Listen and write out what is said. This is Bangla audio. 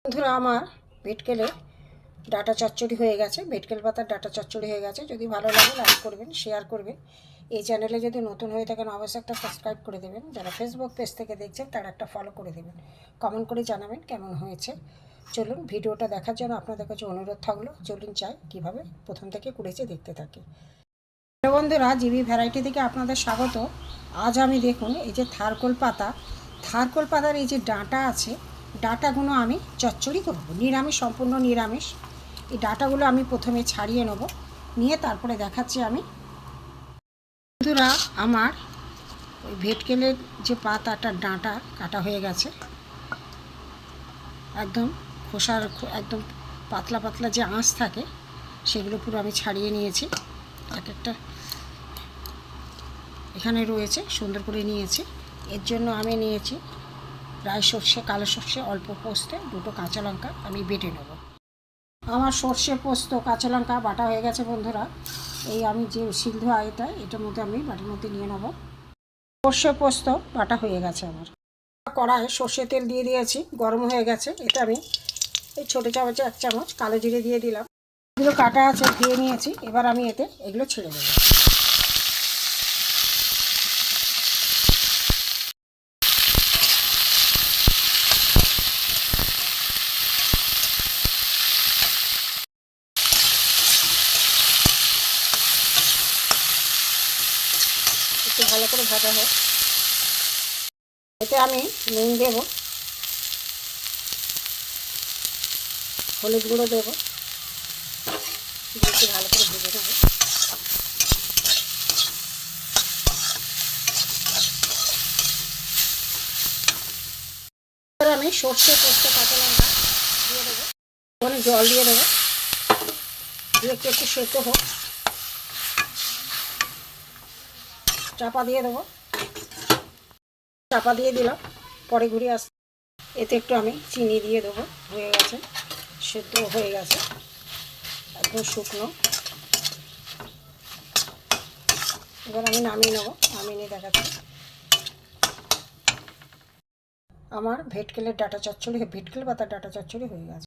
বন্ধুরা, আমার ভেটকেলের ডাঁটা চচ্চড়ি হয়ে গেছে। ভেটকেল পাতার ডাঁটা চচ্চড়ি হয়ে গেছে। যদি ভালো লাগে লাইক করবেন, শেয়ার করবেন। এই চ্যানেলে যদি নতুন হয়ে থাকেন অবশ্যই একটা সাবস্ক্রাইব করে দেবেন। যারা ফেসবুক পেজ থেকে দেখছেন তারা একটা ফলো করে দেবেন। কমেন্ট করে জানাবেন কেমন হয়েছে। চলুন, ভিডিওটা দেখার জন্য আপনাদের কাছে অনুরোধ থাকলো। চলুন চাই কীভাবে প্রথম থেকে করেছে দেখতে থাকি। হ্যালো বন্ধুরা, জিবি ভ্যারাইটি থেকে আপনাদের স্বাগত। আজ আমি দেখুন এই যে থারকোল পাতার এই যে ডাঁটা আছে, ডাঁটাগুলো আমি চচ্চড়ি করব। নিরামিষ, সম্পূর্ণ নিরামিষ। এই ডাঁটাগুলো আমি প্রথমে ছাড়িয়ে নেব, নিয়ে তারপরে দেখাচ্ছি আমি। বন্ধুরা, আমার ওই ভেটকেলের যে পাতাটা ডাঁটা কাটা হয়ে গেছে, একদম খোসার একদম পাতলা পাতলা যে আঁশ থাকে সেগুলো পুরো আমি ছাড়িয়ে নিয়েছি। এক একটা এখানে রয়েছে, সুন্দর করে নিয়েছি। এর জন্য আমি নিয়েছি রাই সর্ষে, কালো সর্ষে, অল্প পোস্তে, দুটো কাঁচা লঙ্কা আমি বেটে নেব। আমার সর্ষে, পোস্ত, কাঁচা লঙ্কা বাটা হয়ে গেছে বন্ধুরা। এই আমি যে সিদ্ধ এটার মধ্যে আমি বাটির মধ্যে নিয়ে নেব। সর্ষে পোস্ত বাটা হয়ে গেছে আমার। কড়াইয়ে সর্ষে তেল দিয়ে দিয়েছি, গরম হয়ে গেছে। এটা আমি এই ছোটো চামচে 1 চামচ কালো জিরে দিয়ে দিলাম। এগুলো কাটা আছে, ধুয়ে নিয়েছি। এবার আমি এতে এগুলো ছেড়ে দেবো। একটু ভালো করে ভাজা হোক। এতে আমি নুন দেব, হলুদ গুঁড়ো দেবো, একটু ভালো করে ভেজে নেব। এবার আমি সর্ষে, পোস্ত, কাঁচা লঙ্কা দিয়ে দেবো, ওখানে জল দিয়ে দেবো, দিয়ে একটু সেদ্ধ হোক। চাপা দিয়ে দেবো, চাপা দিয়ে দিলাম, পরে ঘুরে আসতে। এতে একটু আমি চিনি দিয়ে দেবো। হয়ে গেছে, সেদ্ধ হয়ে গেছে, একদম শুকনো। এবার আমি নামিয়ে নেবো, নামিয়ে নিয়ে দেখাচ্ছি। আমার ভেটকেলের ডাঁটা চচ্চড়ি, ভেটকেল পাতার ডাঁটা চচ্চড়ি হয়ে গেছে।